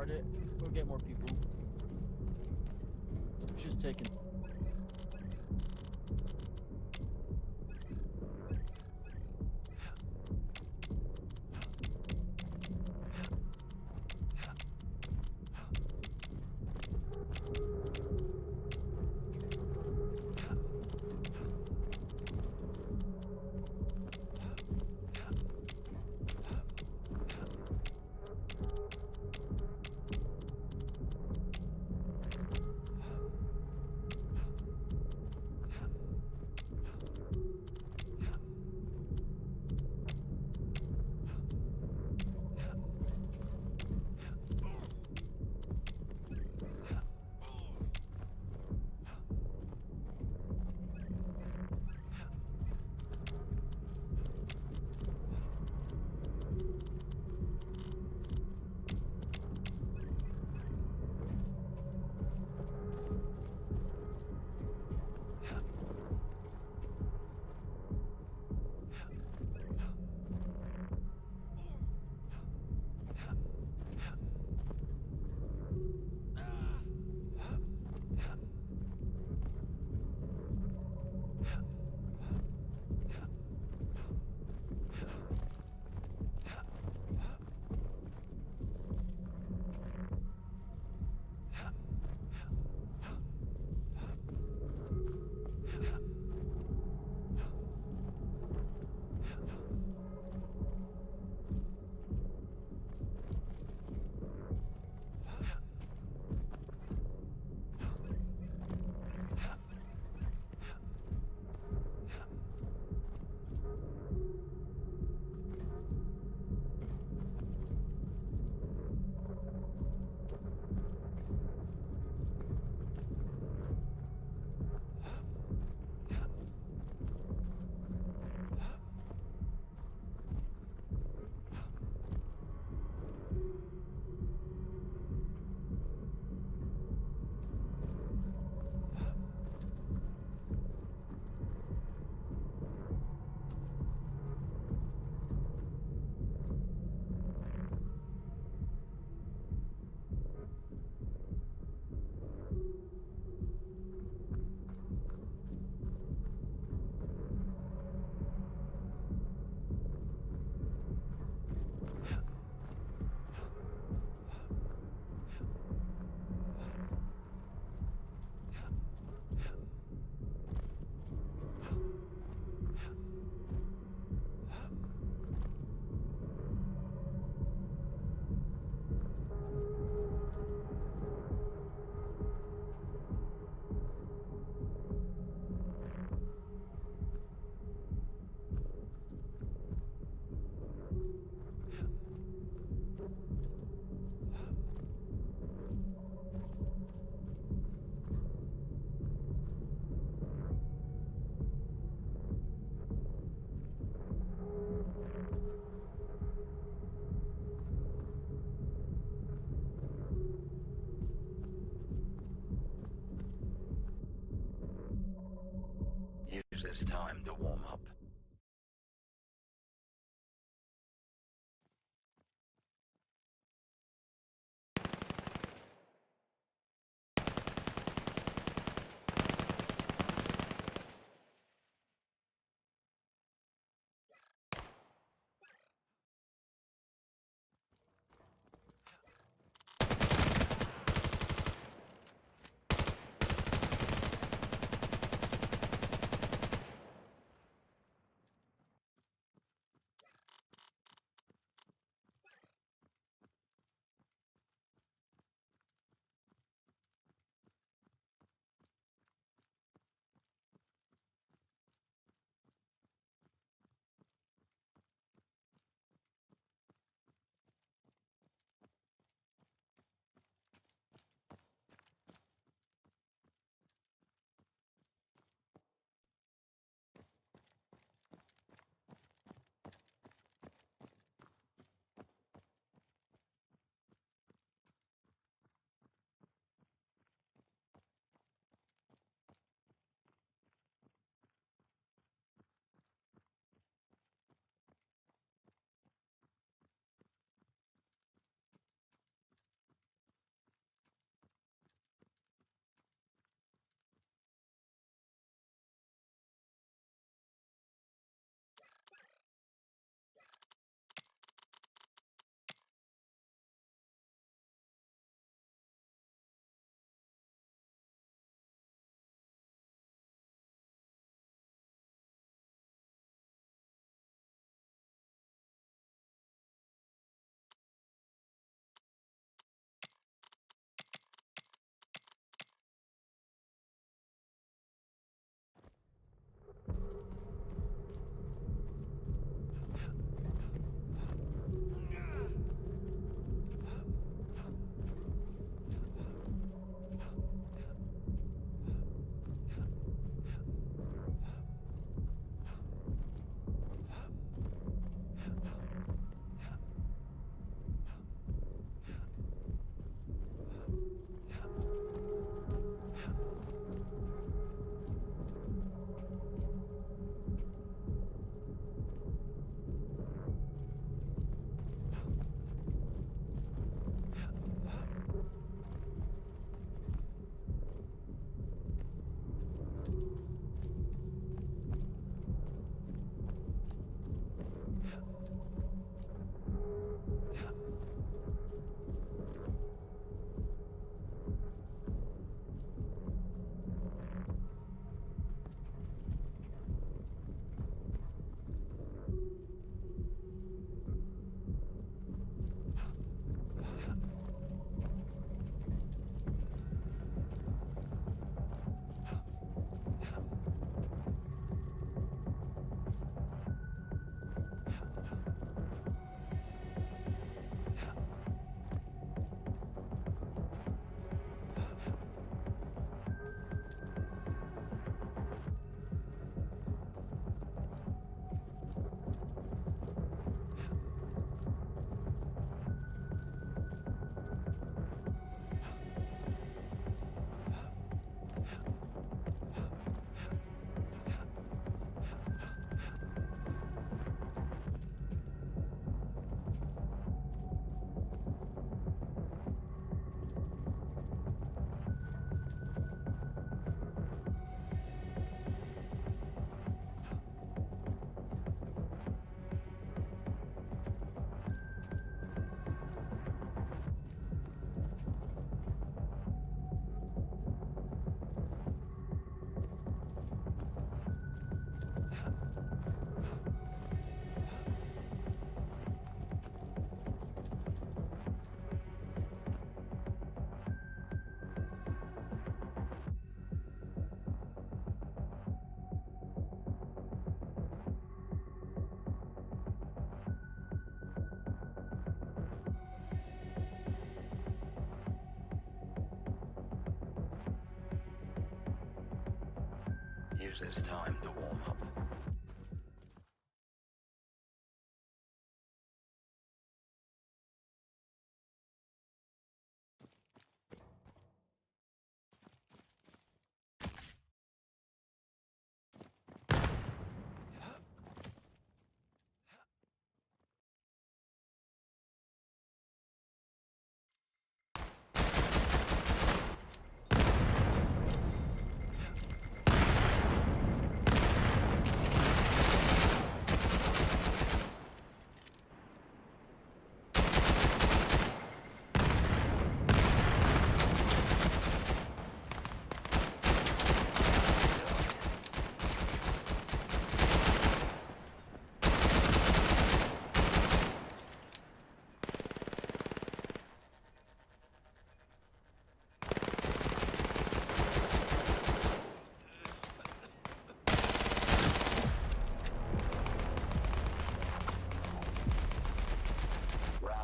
guard it. We'll get more people. She's taken. Use this time to warm up. use this time to warm up.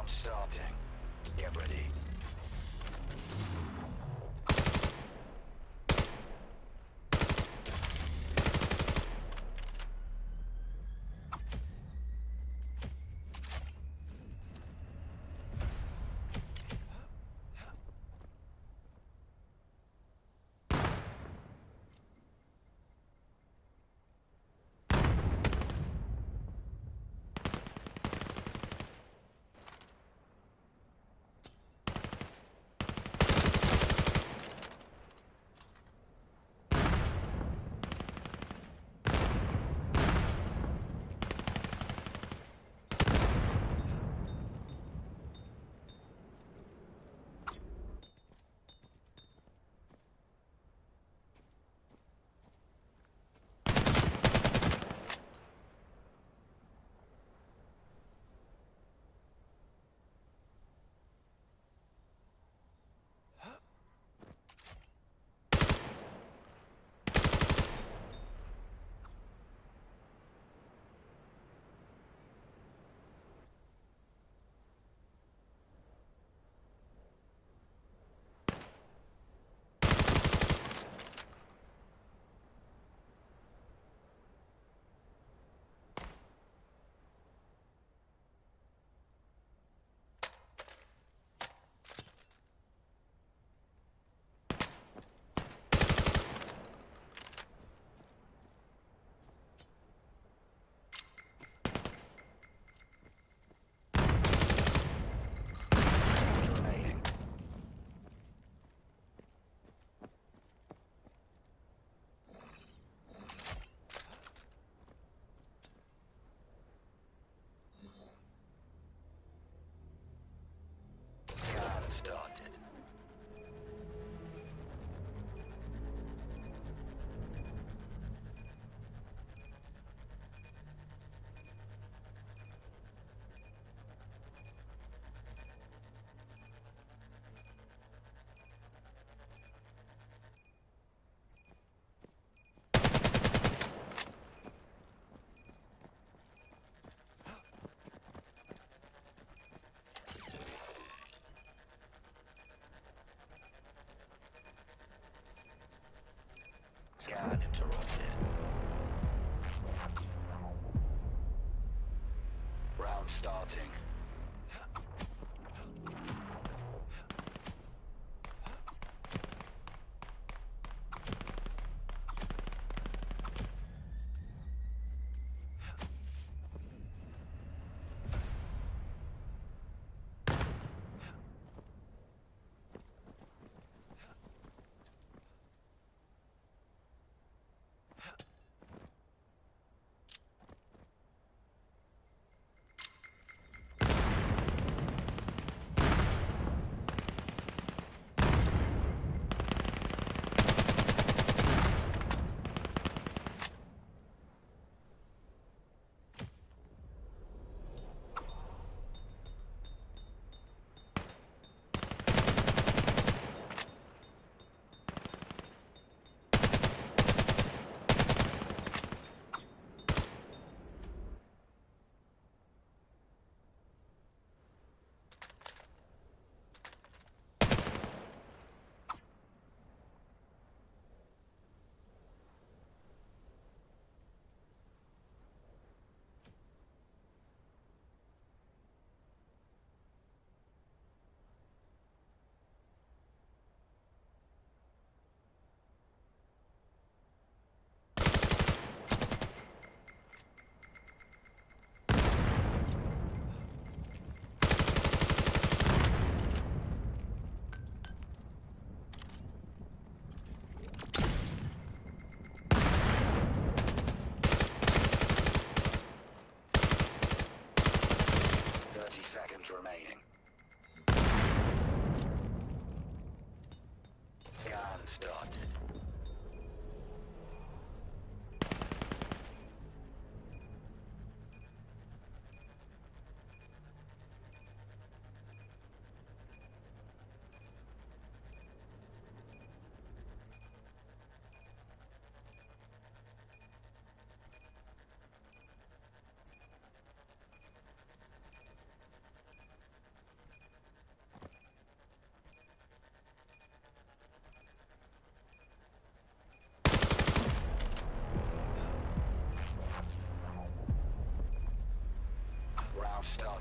Starting. Get ready. Started. Scan interrupted. Round starting.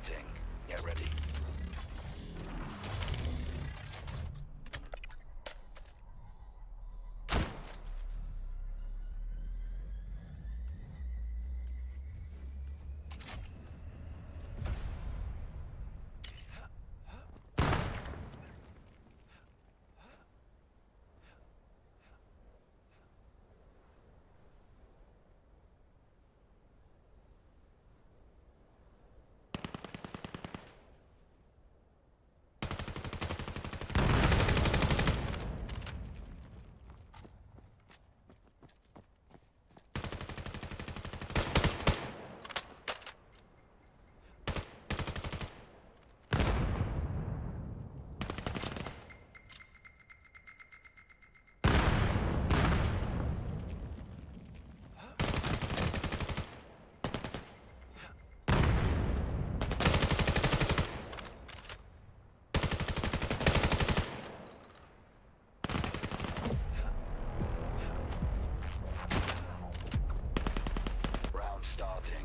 starting. Get ready. Round starting.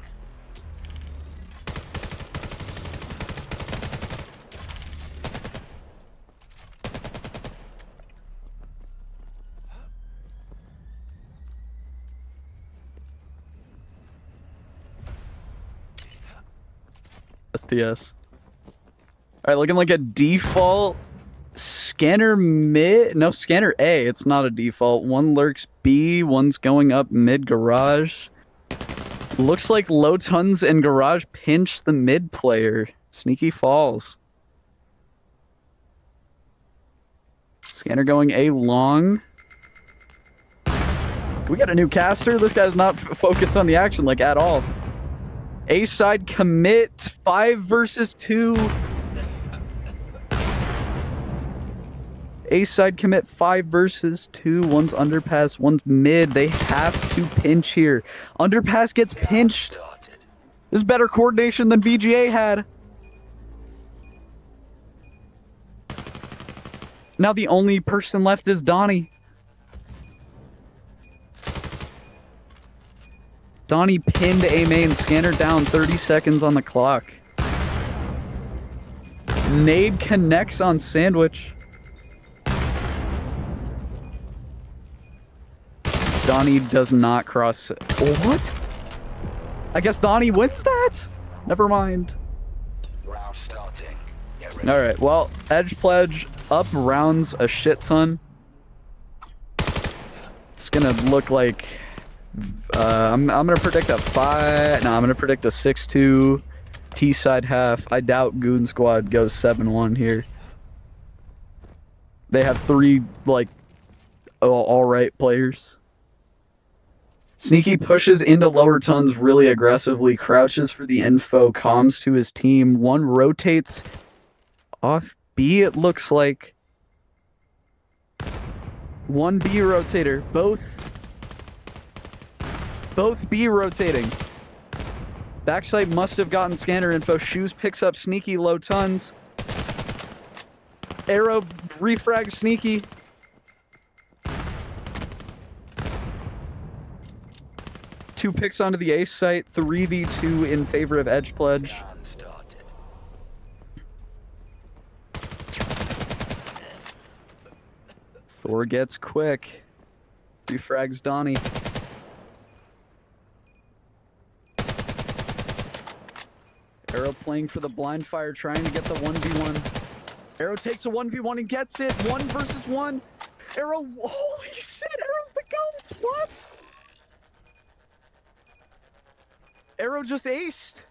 STS. Alright, looking like a default scanner mid. No, scanner A. It's not a default. One lurks B, one's going up mid garage. Looks like low tons and garage pinch the mid player. Sneaky falls. Scanner going A long. We got a new caster. This guy's not focused on the action like at all. A side commit 5 versus 2. A side commit 5 versus 2. One's underpass, one's mid. They have to pinch here. Underpass gets pinched. This is better coordination than VGA had. Now the only person left is Donnie. Donnie pinned A main, scanner down, 30 seconds on the clock. Nade connects on sandwich. Donnie does not cross. What? I guess Donnie wins that? Never mind. Round starting. Get ready. Alright, well, Edge Pledge up rounds a shit ton. It's gonna look like... I'm gonna predict a 5... No, I'm gonna predict a 6-2 T-side half. I doubt Goon Squad goes 7-1 here. They have 3, like, alright players. Sneaky pushes into lower tons really aggressively, crouches for the info, comms to his team. One rotates off B, it looks like. One B rotator, both B rotating. Backside must have gotten scanner info. Shoes picks up Sneaky low tons. Arrow refrags Sneaky. Two picks onto the ace site, 3v2 in favor of Edge Pledge. Thor gets quick. Refrags Donnie. Arrow playing for the blind fire, trying to get the 1v1. Arrow takes a 1v1 and gets it. 1 versus 1. Arrow, holy shit, Arrow's the GOAT. What? Arrow just aced.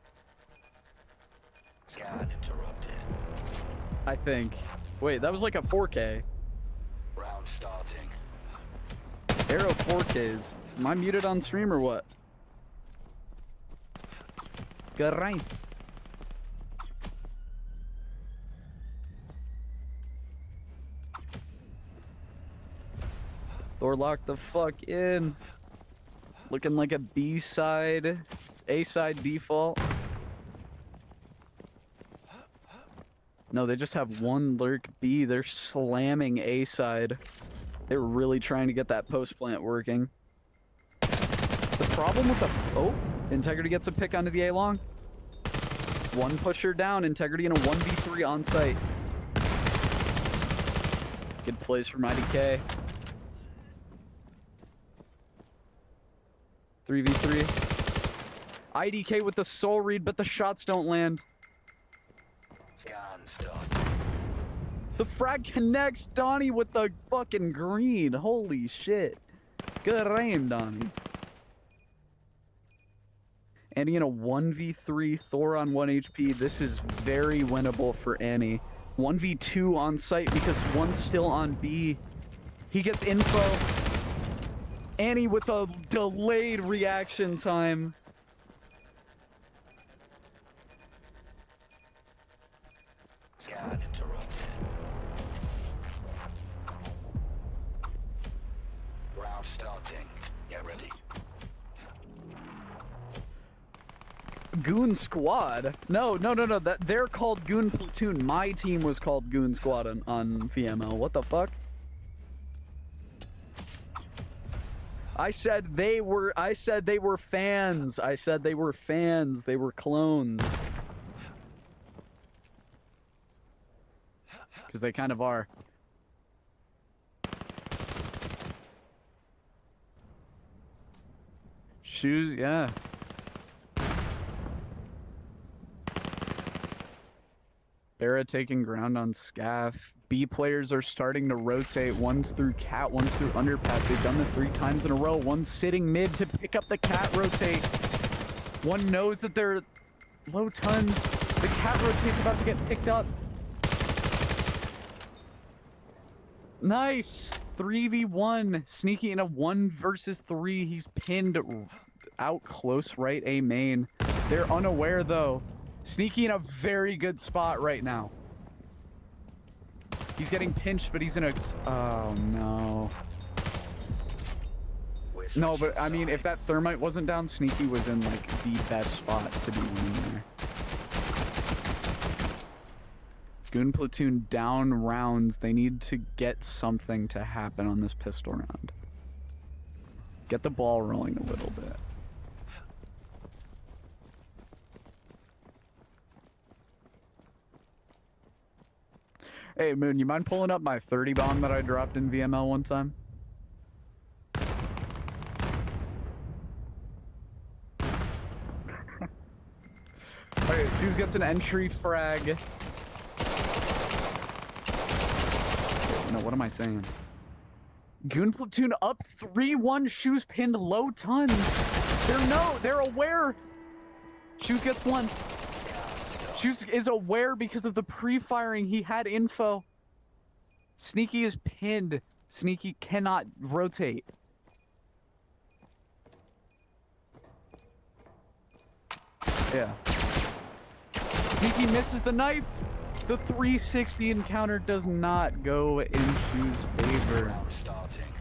Scan interrupted. I think. Wait, that was like a 4K. Round starting. Arrow 4Ks. Am I muted on stream or what? Good right. Thor locked the fuck in. Looking like a B side, A side default. No, they just have one lurk B. They're slamming A side. They're really trying to get that post plant working. The problem with the... Oh, Integrity gets a pick onto the A long. One pusher down, Integrity in a 1v3 on site. Good plays from IDK. 3v3. IDK with the soul read, but the shots don't land. Scan start. The frag connects. Donnie with the fucking green. Holy shit. Good aim, Donnie. Annie in a 1v3, Thor on 1 HP. This is very winnable for Annie. 1v2 on site because one's still on B. He gets info. Annie with a delayed reaction time. Scan interrupted. Round starting. Get ready. Goon Squad? No. They're called Goon Platoon. My team was called Goon Squad on VML. What the fuck? I said they were fans. I said they were fans. They were clones. Because they kind of are. Shoes, yeah. Barra taking ground on Scaff. B players are starting to rotate. One's through cat, one's through underpath. They've done this 3 times in a row. One's sitting mid to pick up the cat rotate. One knows that they're low tons. The cat rotate's about to get picked up. Nice! 3v1. Sneaky in a 1 versus 3. He's pinned out close right A main. They're unaware though. Sneaky in a very good spot right now. He's getting pinched, but he's in a... Oh, no. No, but I mean, if that thermite wasn't down, Sneaky was in, like, the best spot to be winning there. Goon Platoon down rounds. They need to get something to happen on this pistol round. Get the ball rolling a little bit. Hey, Moon, you mind pulling up my 30 bomb that I dropped in VML one time? Alright, Shoes gets an entry frag. No, what am I saying? Goon Platoon up 3-1. Shoes pinned low tons. They're aware. Shoes gets 1. Shoes is aware because of the pre-firing. He had info. Sneaky is pinned. Sneaky cannot rotate. Yeah. Sneaky misses the knife. The 360 encounter does not go in Shoes' favor. Starting.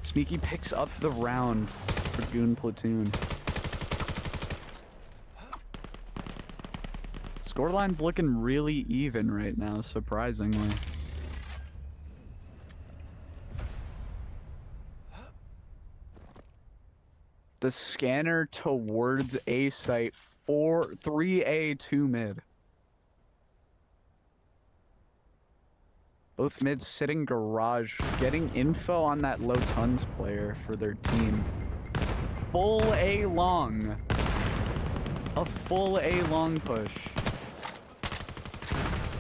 Sneaky picks up the round for Goon Platoon. Scoreline's looking really even right now, surprisingly. The scanner towards A site, 3A, 2 mid. Both mids sitting garage, getting info on that low tons player for their team. Full A long. A full A long push.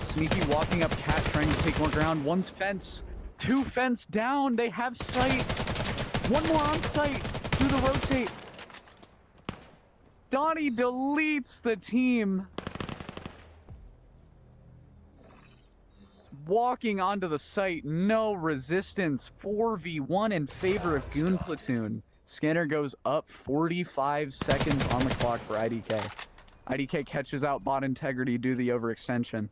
Sneaky walking up cat, trying to take more ground. One's fence. 2 fence down. They have sight. 1 more on sight. Through the rotate. Donnie deletes the team. Walking onto the site. No resistance. 4v1 in favor of Goon Platoon. Scanner goes up 45 seconds on the clock for IDK. IDK catches out bot integrity due to the overextension.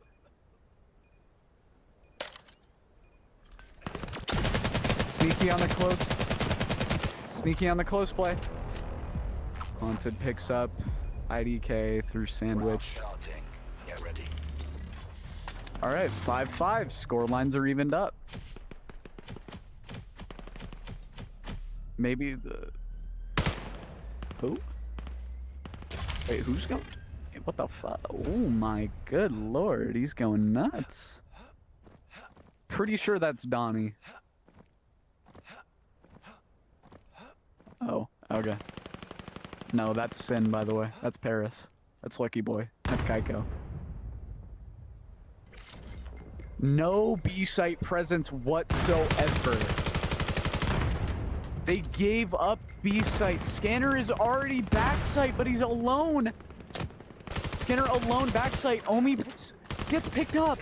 Sneaky on the close. Sneaky on the close play. Haunted picks up IDK through sandwich. Starting. Get ready. Alright, 5-5. Score lines are evened up. Maybe the... Who? Wait, who's going? What the fuck? Oh my good lord, he's going nuts. Pretty sure that's Donnie. Oh, okay. No, that's Sin, by the way. That's Paris. That's Lucky Boy. That's Kaiko. No B-site presence whatsoever. They gave up B-site. Scanner is already backsite, but he's alone. Scanner alone backsite. Omi gets picked up.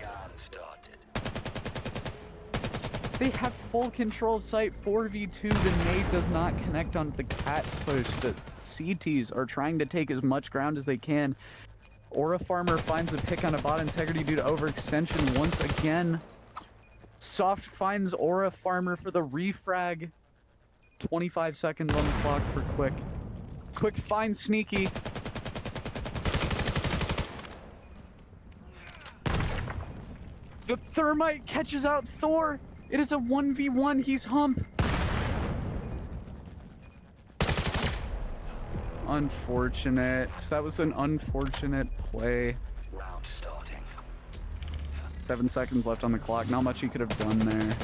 They have full control site 4v2. The nade does not connect on the cat push. The CTs are trying to take as much ground as they can. Aura Farmer finds a pick on a bot integrity due to overextension once again. Soft finds Aura Farmer for the refrag. 25 seconds on the clock for Quick. Quick finds Sneaky. The Thermite catches out Thor. It is a 1v1. He's hump. Unfortunate. That was an unfortunate play. Round starting. 7 seconds left on the clock. Not much he could have done there.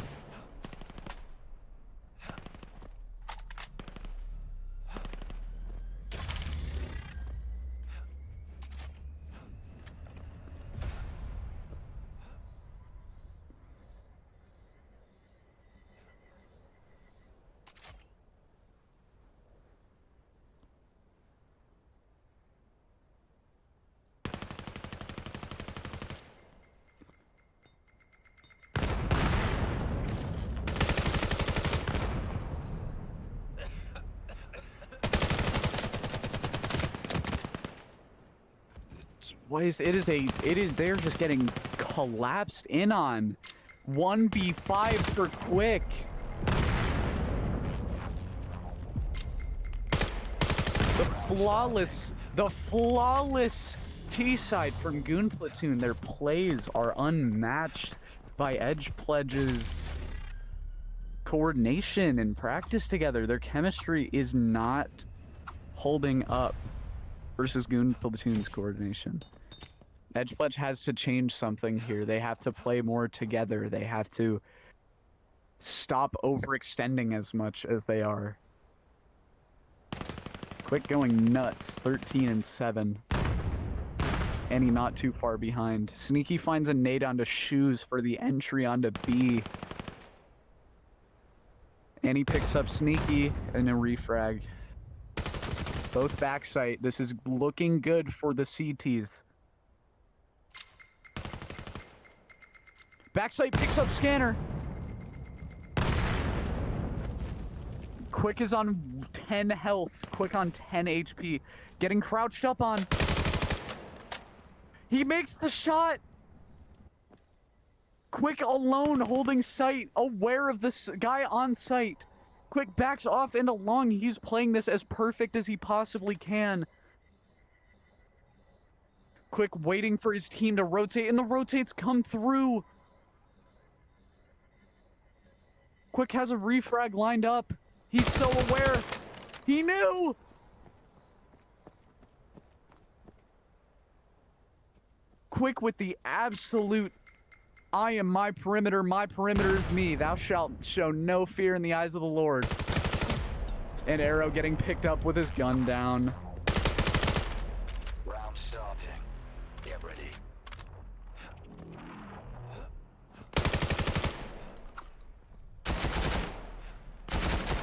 They're just getting collapsed in on. 1v5 for Quick. The flawless T-side from Goon Platoon. Their plays are unmatched by Edge Pledge's coordination and practice together. Their chemistry is not holding up versus Goon Platoon's coordination. Edge Pledge has to change something here. They have to play more together. They have to stop overextending as much as they are. Quick going nuts, 13-7. Annie not too far behind. Sneaky finds a nade onto Shoes for the entry onto B. Annie picks up Sneaky and a refrag. Both backsite. This is looking good for the CTs. Backsite picks up Scanner. Quick is on 10 health. Quick on 10 HP. Getting crouched up on. He makes the shot. Quick alone holding sight. Aware of this guy on site. Quick backs off into long. He's playing this as perfect as he possibly can. Quick waiting for his team to rotate, and the rotates come through. Quick has a refrag lined up. He's so aware. He knew. Quick with the absolute, I am my perimeter is me. Thou shalt show no fear in the eyes of the Lord. And Arrow getting picked up with his gun down. Round starting. Get ready.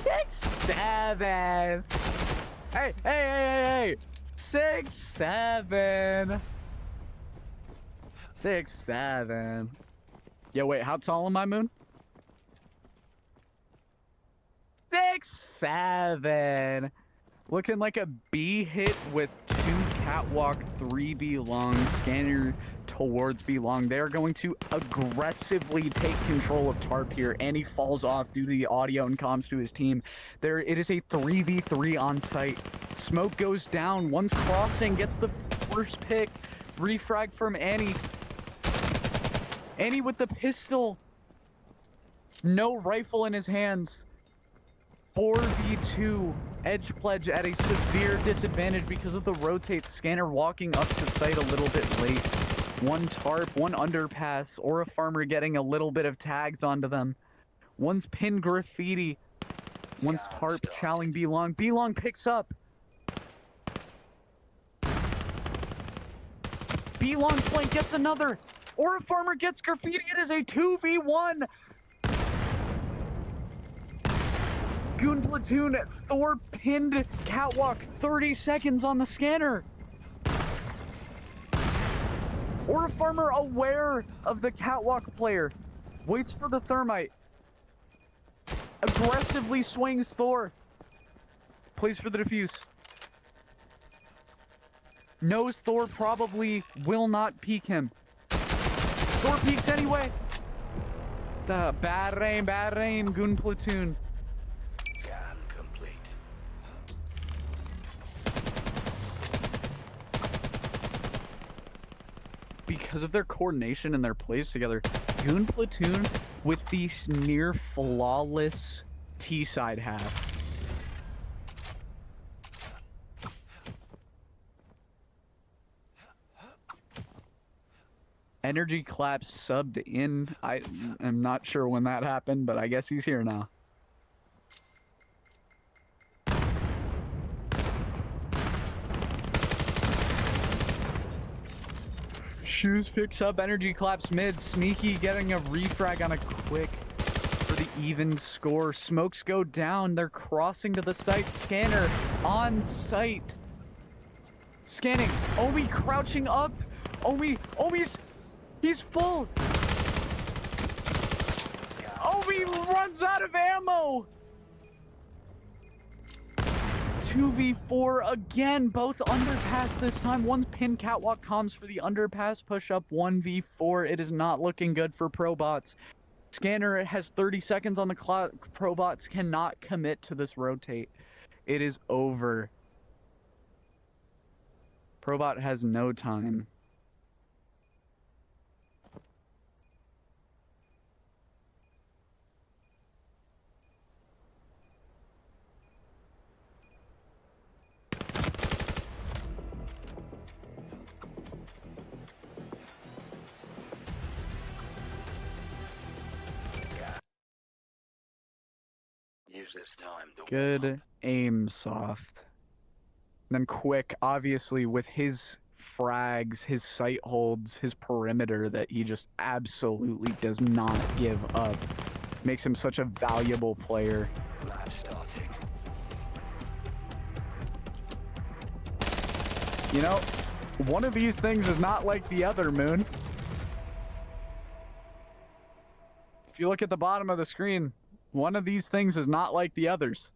6-7. Hey. 6-7. 6-7. Yo, wait, how tall am I, Moon? 6-7. Looking like a B hit with 2 catwalk, 3 B long, scanner towards B long. They're going to aggressively take control of Tarp here, and he falls off due to the audio and comms to his team. It is a 3v3 on site. Smoke goes down. One's crossing, gets the first pick. Refrag from Annie. Annie with the pistol. No rifle in his hands. 4v2. Edge Pledge at a severe disadvantage because of the rotate. Scanner walking up to site a little bit late. One tarp, one underpass, or a farmer getting a little bit of tags onto them. One's pinned graffiti. One's tarp chowing B-Long. B-Long picks up. B-Long flank gets another. Or a farmer gets graffiti. It is a 2v1. Goon Platoon, Thor pinned Catwalk, 30 seconds on the scanner. Or a farmer aware of the Catwalk player, waits for the thermite, aggressively swings Thor, plays for the defuse. Knows Thor probably will not peek him. Thor peeks anyway. The bad rain, Goon Platoon. Scan complete. Because of their coordination and their plays together, Goon Platoon with the near flawless T-side half. Energy Claps subbed in. I am not sure when that happened, but I guess he's here now. Shoes picks up Energy Claps mid. Sneaky getting a refrag on a quick for the even score. Smokes go down. They're crossing to the site. Scanner on site. Scanning. Omi crouching up. Omi's... He's full. Omi runs out of ammo. 2v4 again, both underpass this time. One's pinned Catwalk comms for the underpass push up 1v4. It is not looking good for Probots. Scanner has 30 seconds on the clock. Probots cannot commit to this rotate. It is over. Probot has no time. Use this time to Good aim, Soft. Then Quick, obviously, with his frags, his sight holds, his perimeter that he just absolutely does not give up. Makes him such a valuable player. match starting. You know, one of these things is not like the other, Moon. If you look at the bottom of the screen, one of these things is not like the others.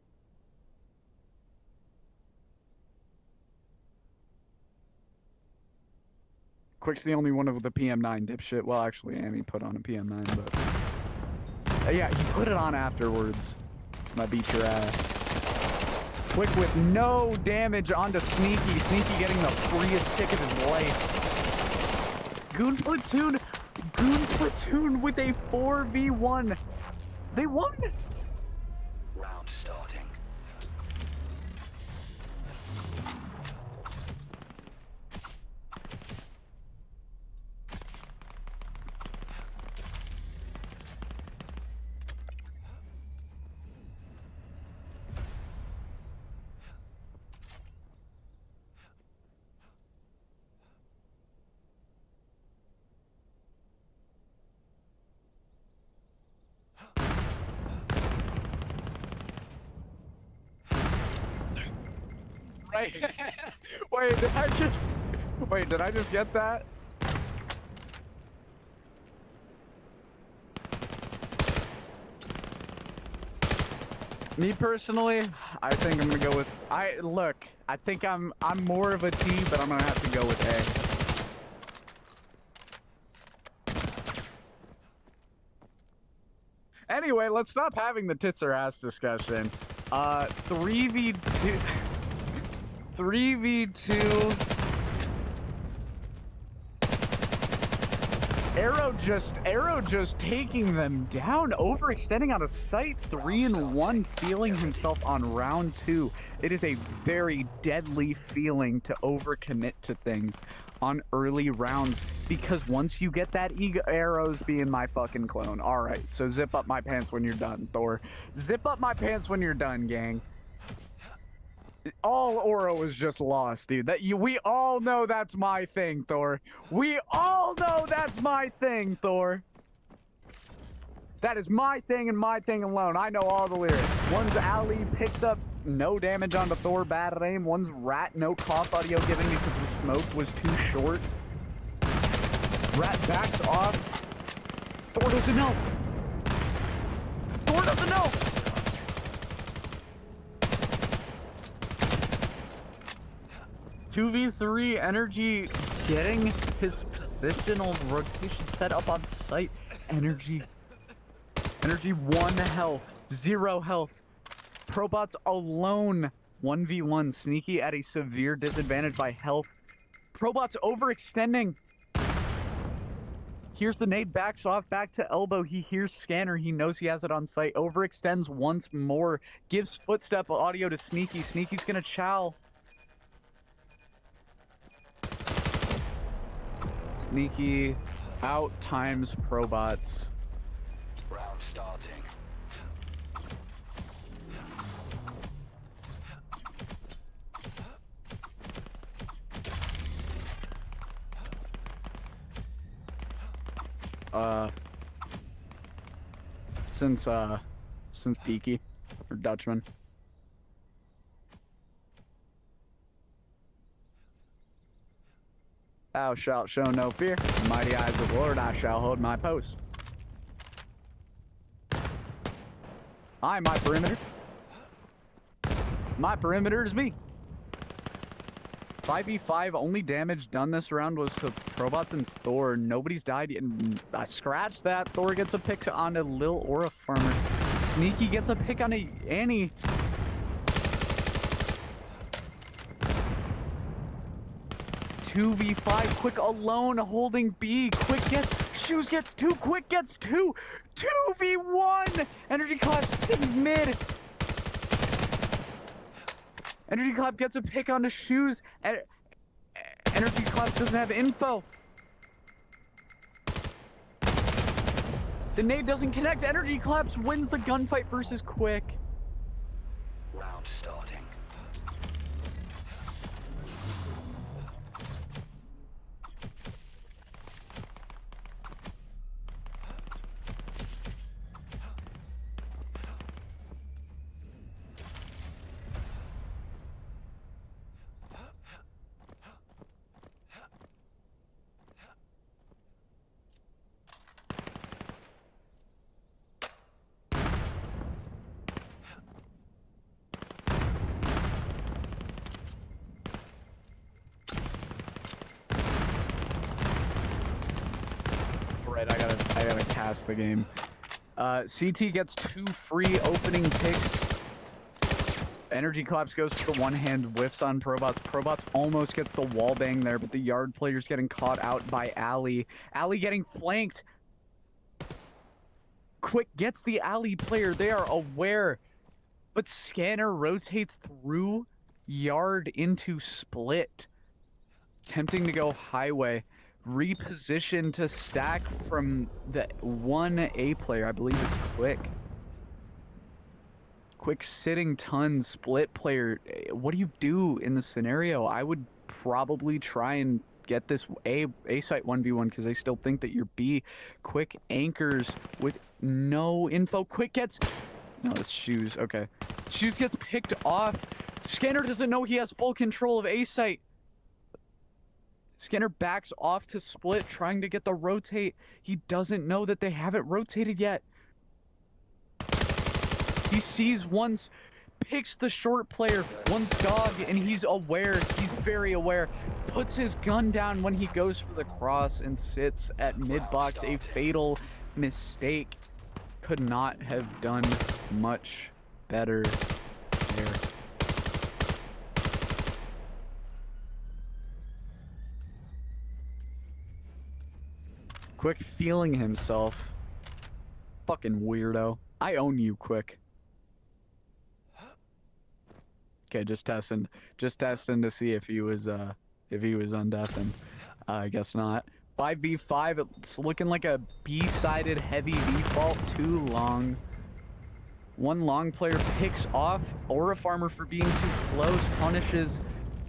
Quick's the only one with the PM9 dipshit. Well, actually, Amy put on a PM9, but... yeah, he put it on afterwards. I beat your ass. Quick with no damage onto Sneaky. Sneaky getting the freest kick of his life. Goon Platoon with a 4v1. They won! Round starting. Right. Wait, did I just get that? Me personally, I think I'm gonna go with I think I'm more of a T, but I'm gonna have to go with A. Anyway, let's stop having the tits or ass discussion. 3v2 3v2 Arrow just taking them down, overextending out of sight. 3-1, feeling himself on round 2. It is a very deadly feeling to overcommit to things on early rounds, because once you get that ego, Arrow's being my fucking clone. All right, so zip up my pants when you're done, Thor. Zip up my pants when you're done, gang. All Oro is just lost, dude. We all know that's my thing, Thor. We all know that's my thing, Thor. That is my thing and my thing alone. I know all the lyrics. One's Ali picks up no damage onto Thor, bad at aim. One's Rat, no cough audio giving because the smoke was too short. Rat backs off. Thor doesn't know. Thor doesn't know. (2v3) Energy getting his positional rotation set up on site. Energy 1 health, 0 health. Probots alone 1v1. Sneaky at a severe disadvantage by health. Probots overextending. Here's the nade, backs off, back to elbow. He hears Scanner. He knows he has it on site. Overextends once more. Gives footstep audio to Sneaky. Sneaky's gonna chow. Sneaky out times Probots. Round starting. Since Peaky or Dutchman. Thou shalt show no fear. In mighty eyes of the Lord, I shall hold my post. My perimeter. My perimeter is me. 5v5, only damage done this round was to Probots and Thor. Nobody's died yet. I scratched that. Thor gets a pick on a Lil Aura Farmer. Sneaky gets a pick on a Annie. Two v 5, Quick alone holding B. Quick gets, Shoes gets 2, Quick gets 2. 2v1. Energy Clap in mid. Energy Clap gets a pick on the Shoes. Energy Clap doesn't have info. The nade doesn't connect. Energy Claps wins the gunfight versus Quick. Round starting. I gotta cast the game. CT gets 2 free opening picks. Energy Claps goes for the one-hand whiffs on Probots. Probots almost gets the wall bang there, but the Yard player's getting caught out by Ali. Ali getting flanked. Quick gets the Ali player. They are aware. But Scanner rotates through Yard into Split. Attempting to go highway. Reposition to stack from the 1A player. I believe it's Quick. Quick sitting ton Split player. What do you do in the scenario? I would probably try and get this A site 1v1 because they still think that you're B. Quick anchors with no info. Quick gets... No, it's Shoes. Okay. Shoes gets picked off. Scanner doesn't know he has full control of A site. Scanner backs off to Split, trying to get the rotate. He doesn't know that they haven't rotated yet. He sees one's, picks the short player, one's dog, and he's aware. He's very aware. Puts his gun down when he goes for the cross and sits at mid-box. A fatal mistake. Could not have done much better there. Quick feeling himself. Fucking weirdo. I own you, Quick. Okay, just testing to see if he was undeafened. I guess not. 5v5, it's looking like a B-sided heavy default, too long. One long player picks off Aura Farmer for being too close, punishes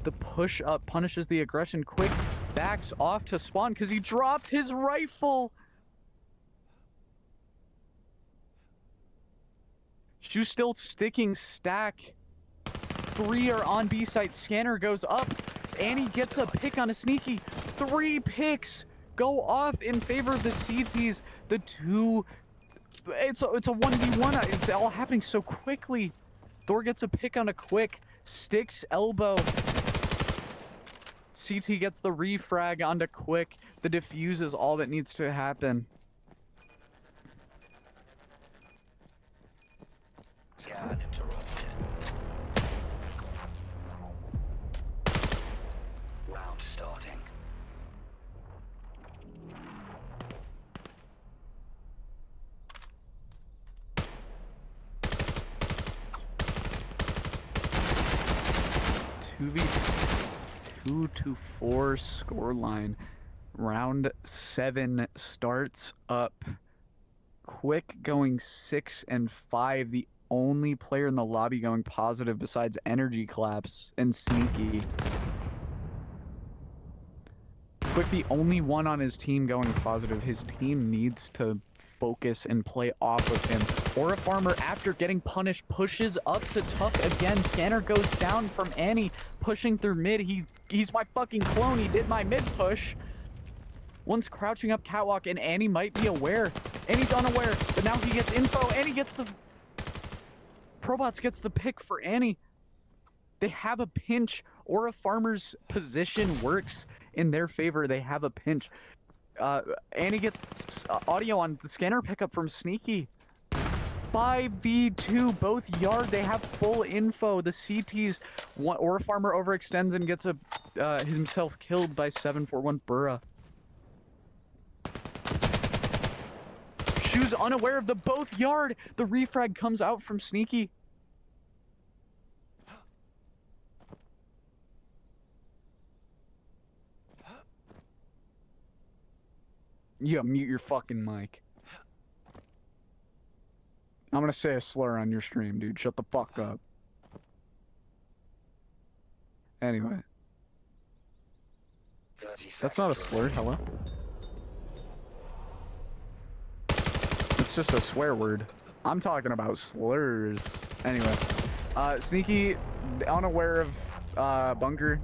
the push up, punishes the aggression. Quick backs off to spawn because he dropped his rifle. Shoe still sticking stack. 3 are on B site. Scanner goes up. Annie gets a pick on a sneaky. 3 picks go off in favor of the CTs. The 2. It's a 1v1. It's all happening so quickly. Thor gets a pick on a Quick. Sticks elbow. CT gets the refrag onto Quick. The defuse is all that needs to happen. Scan interrupted. Round starting. Two to 4 scoreline. Round 7 starts up. Quick going 6 and 5. The only player in the lobby going positive besides Energy Collapse and Sneaky. Quick, the only one on his team going positive. His team needs to focus and play off of him. Aura Farmer, after getting punished, pushes up to Tough again. Scanner goes down from Annie, pushing through mid. He's my fucking clone. He did my mid push. One's crouching up catwalk, and Annie might be aware. Annie's unaware, but now he gets info. Annie gets the... Probots gets the pick for Annie. They have a pinch. Aura Farmer's position works in their favor. They have a pinch. Annie gets audio on the scanner pickup from Sneaky. 5v2, both yard. They have full info. The CTs, Aura Farmer overextends and gets himself killed by 741 Burra. Shoe's unaware of the both yard. The refrag comes out from Sneaky. Yeah, mute your fucking mic. I'm gonna say a slur on your stream, dude. Shut the fuck up. Anyway. That's not a slur, hello? It's just a swear word. I'm talking about slurs. Anyway. Sneaky, unaware of bunker.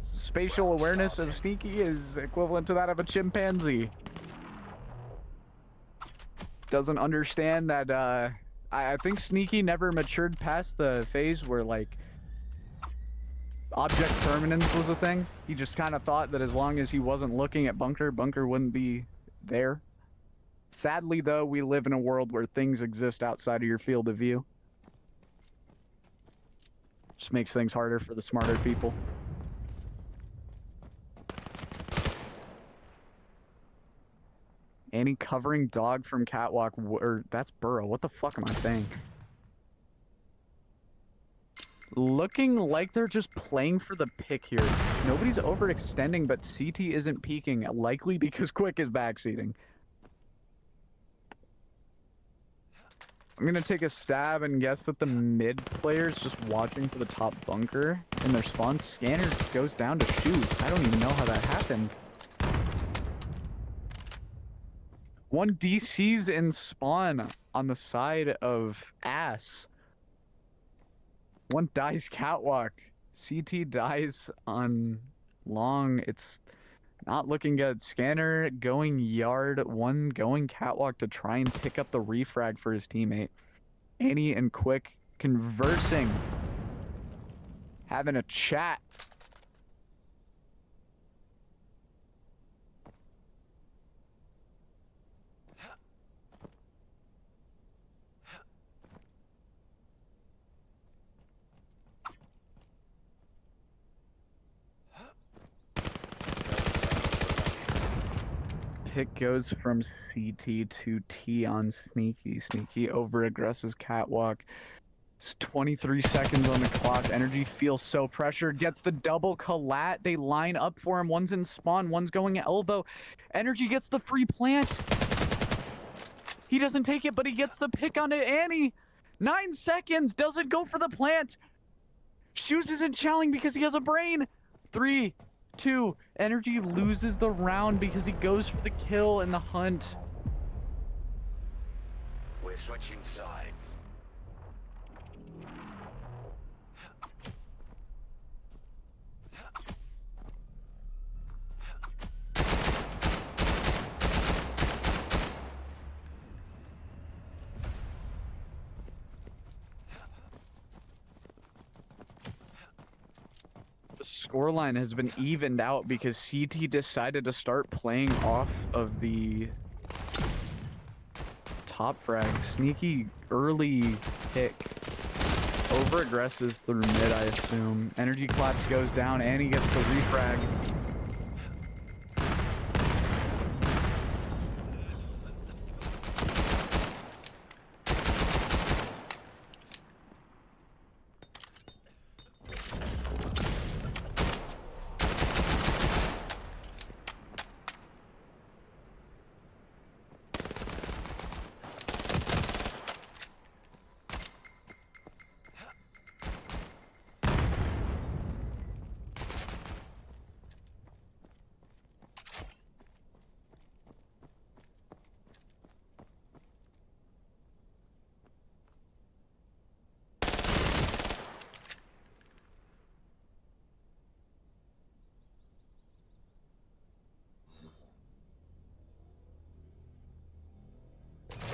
Spatial awareness of Sneaky is equivalent to that of a chimpanzee. Doesn't understand that, I think Sneaky never matured past the phase where, like, object permanence was a thing. He just kind of thought that as long as he wasn't looking at bunker, bunker wouldn't be there. Sadly, though, we live in a world where things exist outside of your field of view. Just makes things harder for the smarter people. Annie covering dog from catwalk, or that's Burrow. What the fuck am I saying? Looking like they're just playing for the pick here. Nobody's overextending, but CT isn't peeking, likely because Quick is backseating. I'm gonna take a stab and guess that the mid player's just watching for the top bunker in their spawn. Scanner goes down to Shoes. I don't even know how that happened. One DC's in spawn on the side of ass. One dies catwalk. CT dies on long. It's not looking good. Scanner going yard. One going catwalk to try and pick up the refrag for his teammate. Annie and Quick conversing. Having a chat. pick goes from CT to T on Sneaky. Sneaky over aggresses catwalk. It's 23 seconds on the clock. Energy feels so pressured. Gets the double collat. They line up for him. One's in spawn. One's going elbow. Energy gets the free plant. He doesn't take it, but he gets the pick on it. Annie, 9 seconds. Doesn't go for the plant. Shoes isn't challenging because he has a brain. 3, 2. Energy loses the round because he goes for the kill in the hunt. We're switching sides. The scoreline has been evened out because CT decided to start playing off of the top frag. Sneaky early pick. Over aggresses through mid, I assume. Energy collapse goes down and he gets the refrag.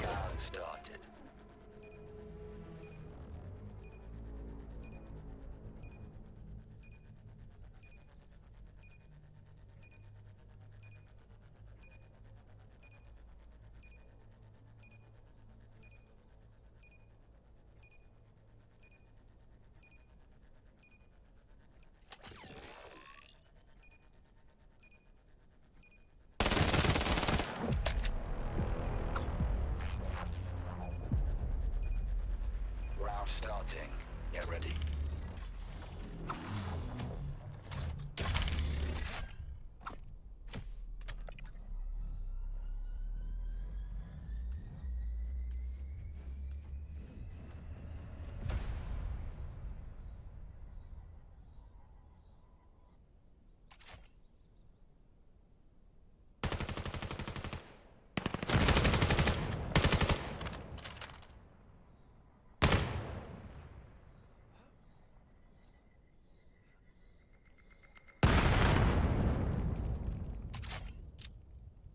Round started. Round starting. Get ready.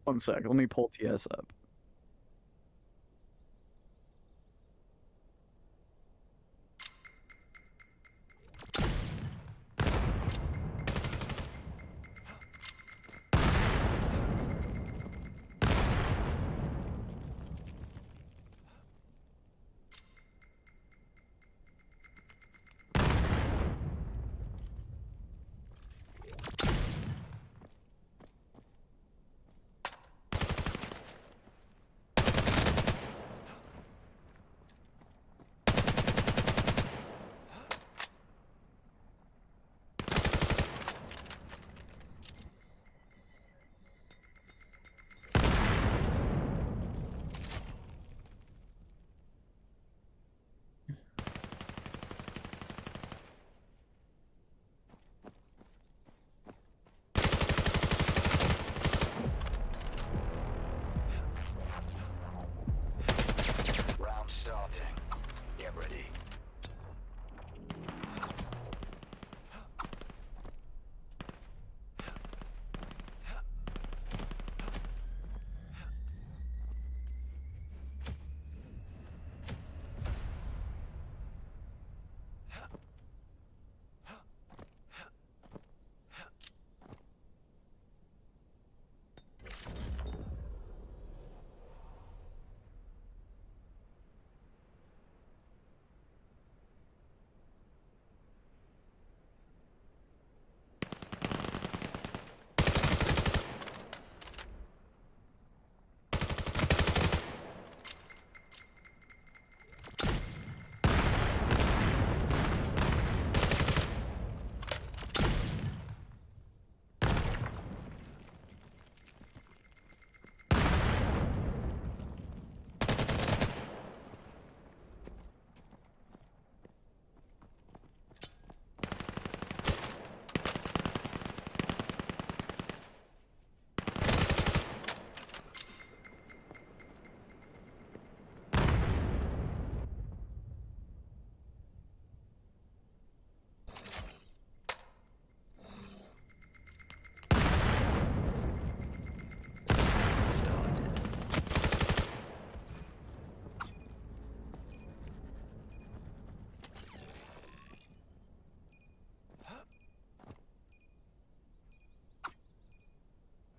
One sec, let me pull TS up.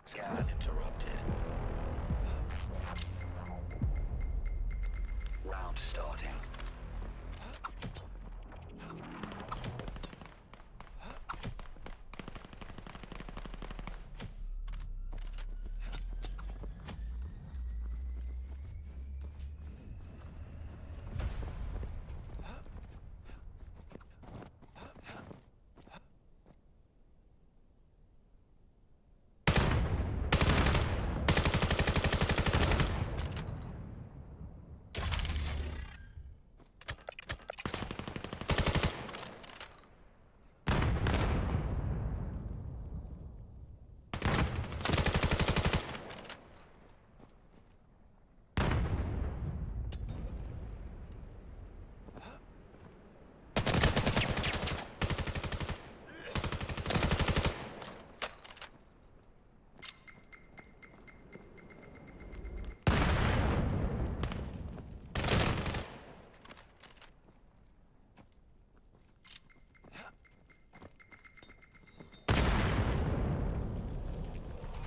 Scan interrupted. Round starting.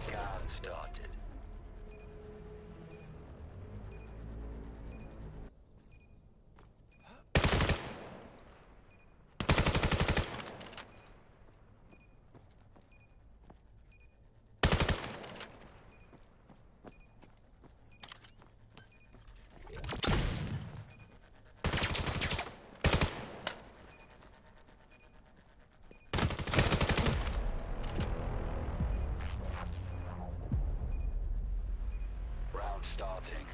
Scan started. Round starting.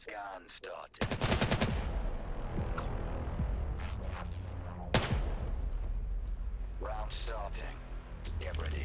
Scan started. Round starting. Get ready.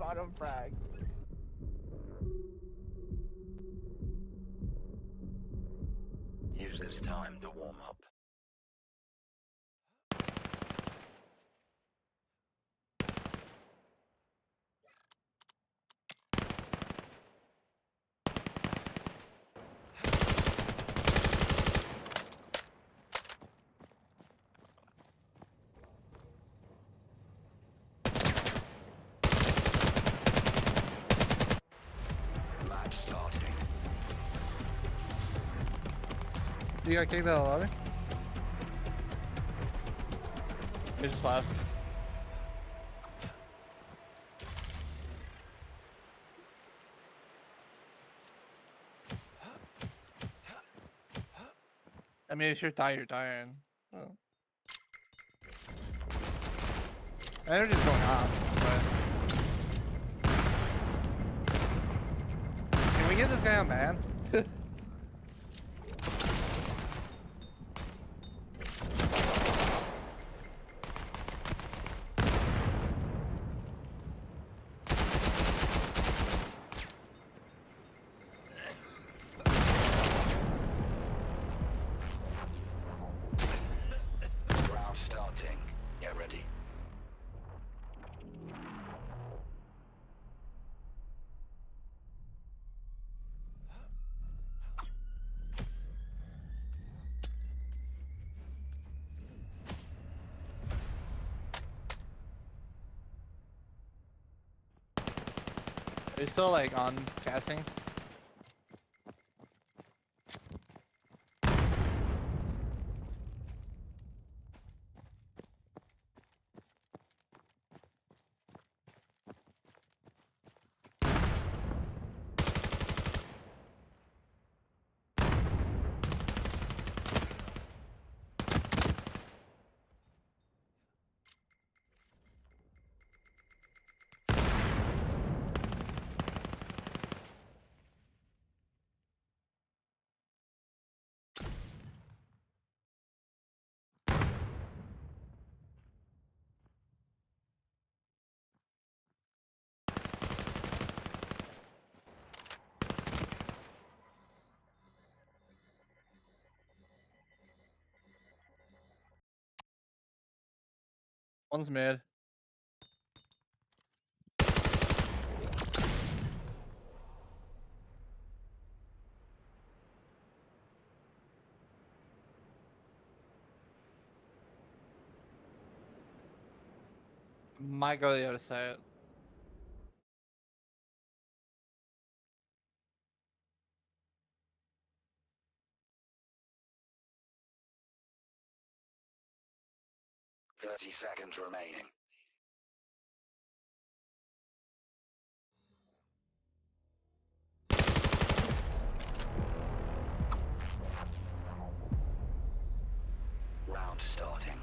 bottom frag. Use this time to warm up. Match starting. You got kicked out of the lobby? He just left. I mean, if you're tired, you're tired. Oh. Energy's going off, but... Can we get this guy on ban? Round starting. Get ready. Are you still like on casting? One's mid. Might go to the other side. Thirty seconds remaining. Round starting.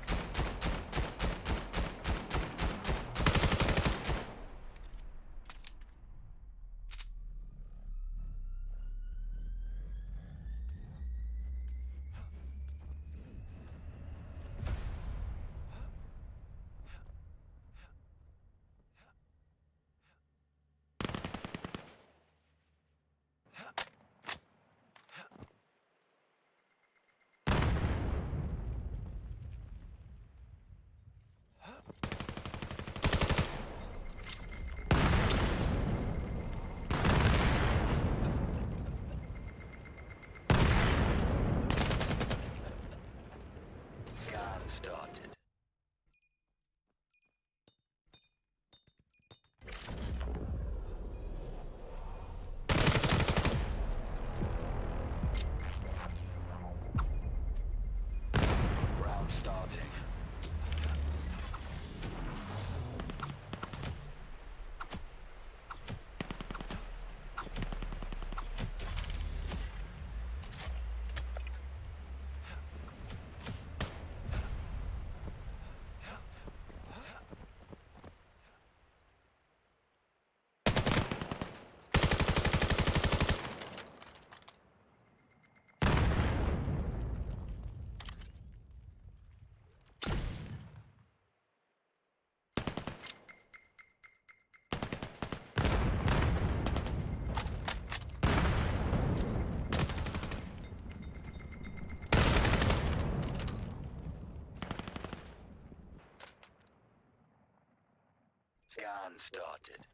Scan started.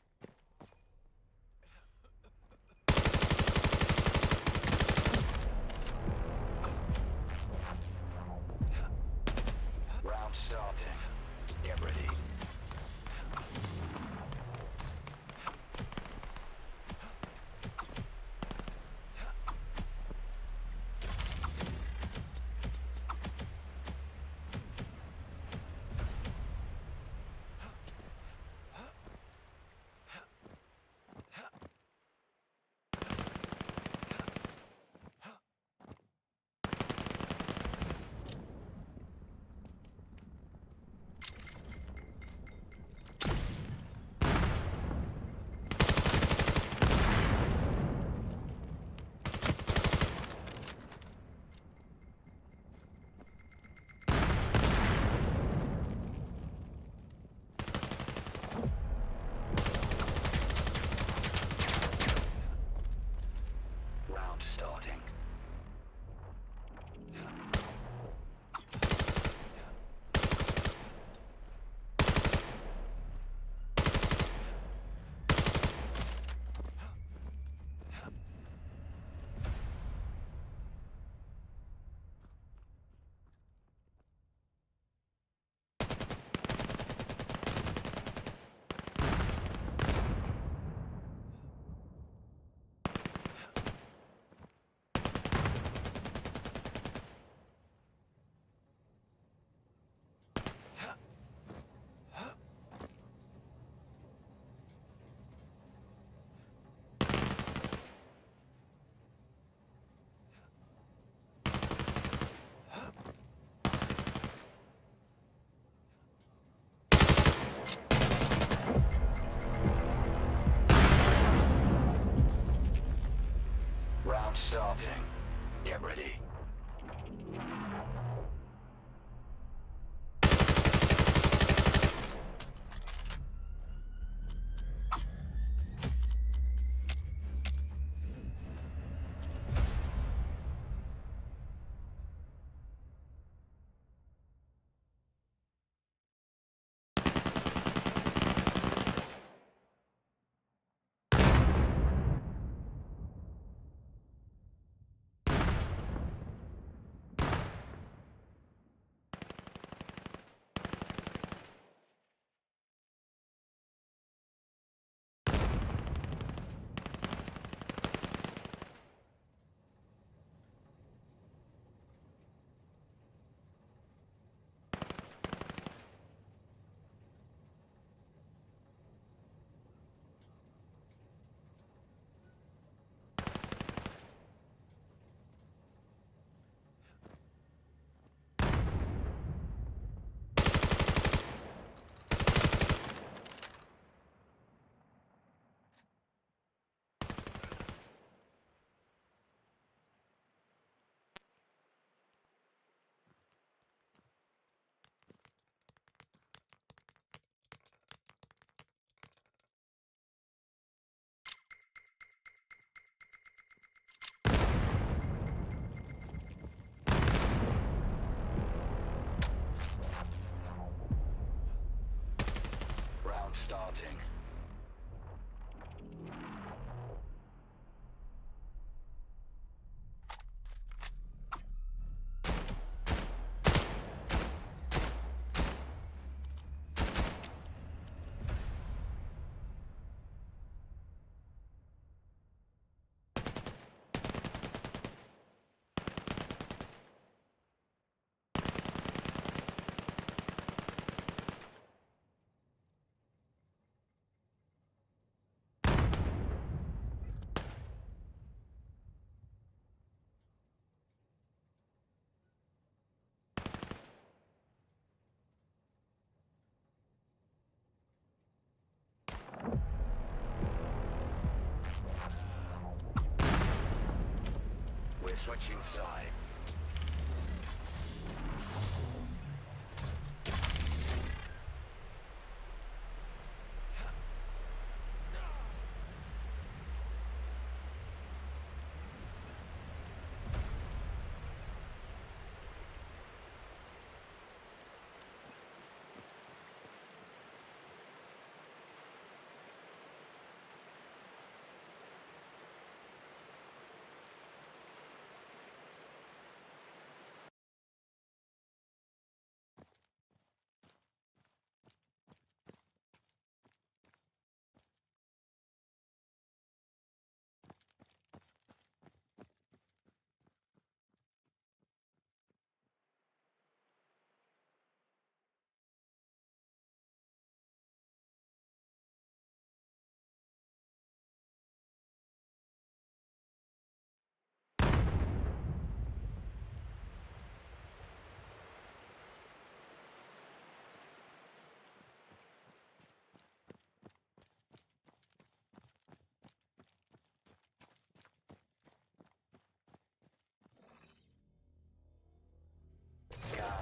Round starting. Get ready. Round starting. Round starting. Get ready. Round starting. We're switching sides.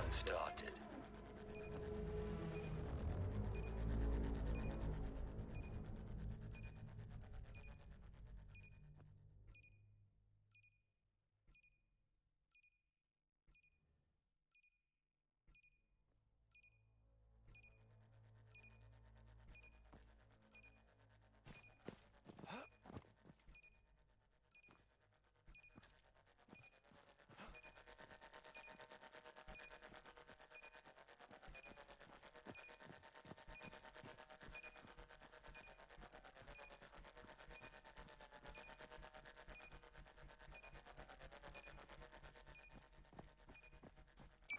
Scan started.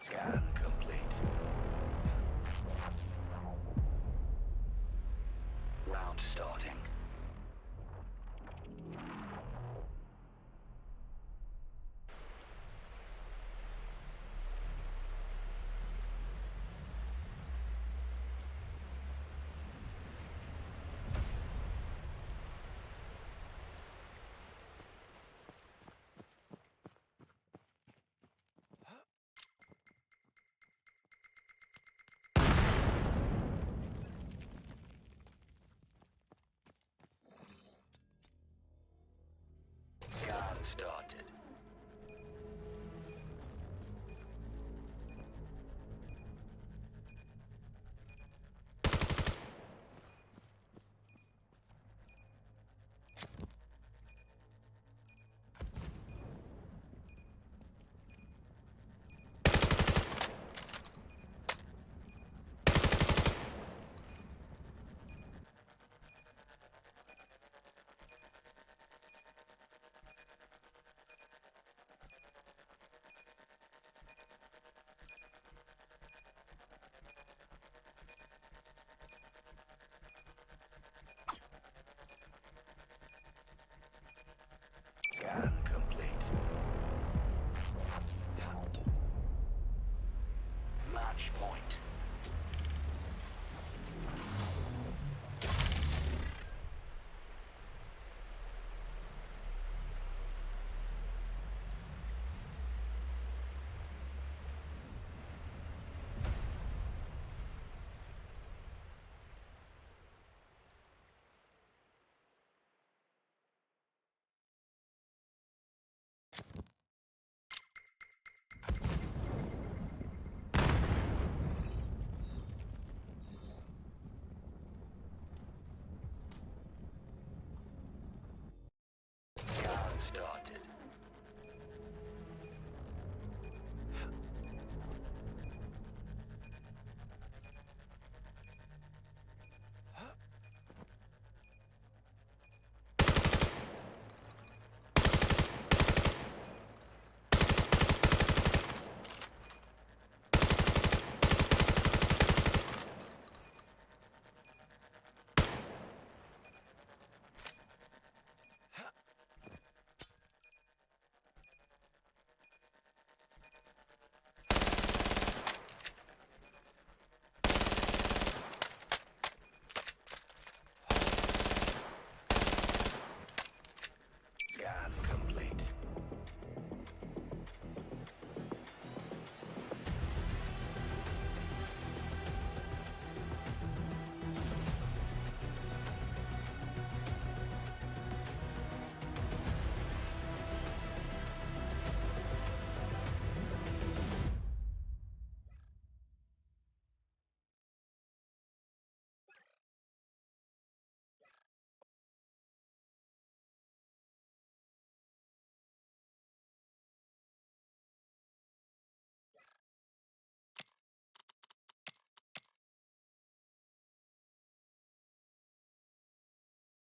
Scan complete. Round starting. Scan started. Scan complete. Match point.